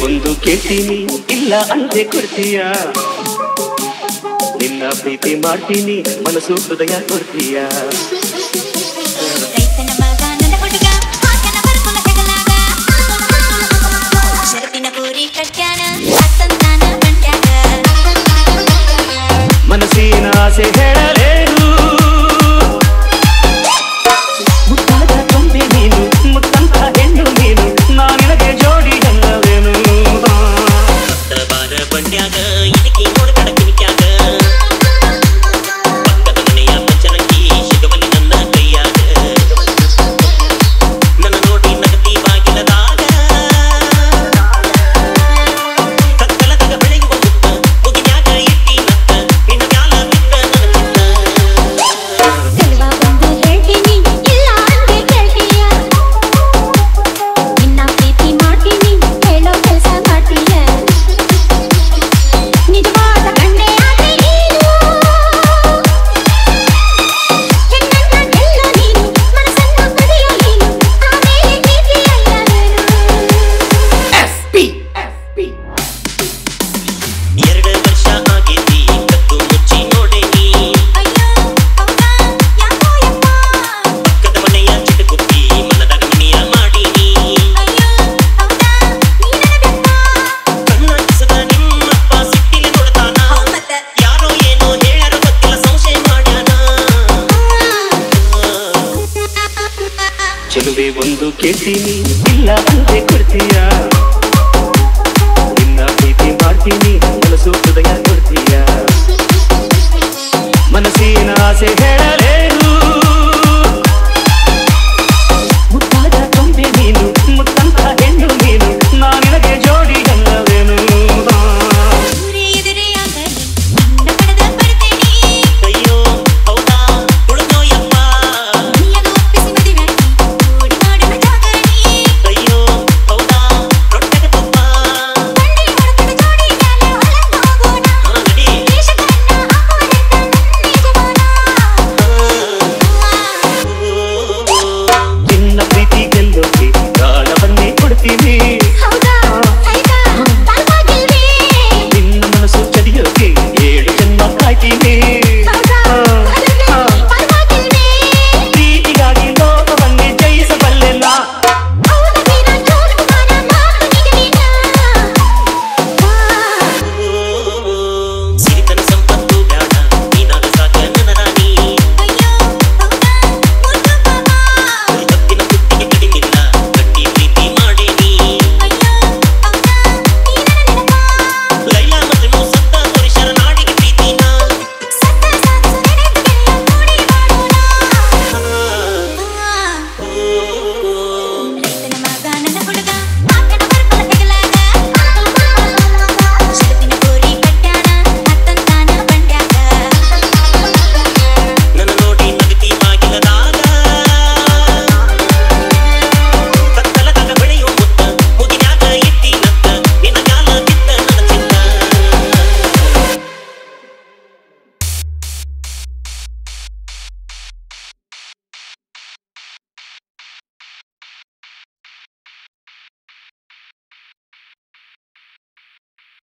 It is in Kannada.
ಒಂದು ಕೇಳ್ತೀನಿ ಇಲ್ಲ ಅಂತೆ ಕೊಡ್ತೀಯ ನಿನ್ನ ಪ್ರೀತಿ ಮಾಡ್ತೀನಿ ಮನಸ್ಸು ಹೃದಯ ಕೊಡ್ತೀಯ ರೈತನ ಮಗ ನನ್ನ ಹುಡುಗ ಹಾಕನ ಬರ್ಕುಲ ಹೆಗಲಾಗ ಶರತಿನ ಪೂರಿ ಕಟ್ಯಾನ ಸಂತಾನ ಬಂಟ್ಯಾಗ ಮನಸ್ಸಿನ ಆಸೆ ಹೇಳಲೇನು ಮುತ್ತಾದ ಕೊಂಬೆ ನೀನು ಮುತ್ತಂತ ಹೆಣ್ಣು ನೀನು ನಾನಿನಗೆ ಜೋಡಿ ಅಲ್ಲವೇನು ಬಾರ ಬಂಡ್ಯಾಗ ಇದಕ್ಕೆ ನೋಡ ಕಡಕಿನಿಕ್ಯಾಗ ಪಕ್ಕದ ಮನೆಯ ಪಂಚರಂಗಿ ಸಿಗಬಲಿ ನನ್ನ ಕೈಯಾಗ ನನ್ನ ನೋಡಿ ನಗತಿ ಬಾಗಿಲದಾಗ ಕತ್ತಲದಾಗ ಬೆಳೆಯುವ ಮುತ್ತ ಮುಗಿನ್ಯಾಗ ಇಟ್ಟಿ ನತ್ತ ನಿನ್ನ ಮ್ಯಾಲ ಬಿತ್ತ ನನ್ನ ಚಿತ್ತ ಸೆಲ್ವ ಬಂದು ಹೇಳ್ತೀನಿ ಇಲ್ಲ ಅಂದೆ ಕೇಳ್ತೀಯ ನಿನ್ನ ಪ್ರೀತಿ ಮಾಡ್ತೀನಿ ಹೇಳೋ ಕೆಲಸ ಮಾಡ್ತೀಯ ನಿಜವಾದ ಗಂಡೆ ಆದ್ರೆ ನೀನು ಹೆಣ್ಣನ್ನ ಗೆಲ್ಲೋ ನೀನು ಮನಸ್ಸನ್ನ ಕದಿಯೋ ನೀನು ಆಮೇಲೆ ಪ್ರೀತಿ ಅಲ್ಲವೇನು 2 ವರ್ಷ ಆಗೇತಿ ಕತ್ತು ಮುಚ್ಚಿ ನೋಡೇನಿ ಅಯ್ಯೋ ಹೌದಾ ಯಾಕೋ ಯಪ್ಪ ಪಕ್ಕದ ಮನೆಯ ಚಿಟಕುಪ್ಪಿ ಮನದಾಗ ಮನೆಯ ಮಾಡೀನಿ ಅಯ್ಯೋ ಹೌದಾ ನೀ ನನಗಪ್ಪ ಕಣ್ಣ ಕಿಸದ ನಿಮ್ಮಪ್ಪ ಸಿಟ್ಟಿಲಿ ನೋಡ್ತಾನ ಮತ್ತ ಯಾರೋ ಏನೋ ಹೇಳ್ಯಾರೋ ಗೊತ್ತಿಲ್ಲ ಸಂಶಯ ಮಾಡ್ಯಾನ ಚೆಲುವೆ ಒಂದು ಕೇಳ್ತೀನಿ ಇಲ್ಲ ಅಂತೆ ಕೊಡ್ತೀಯ ನಿನ್ನ ಪ್ರೀತಿ ಮಾಡ್ತೀನಿ ಮನಸ್ಸು ಹೃದಯ ಕೊಡ್ತೀಯ ಮನಸ್ಸಿನ ಆಸೆ ಹೇಳಲೇನು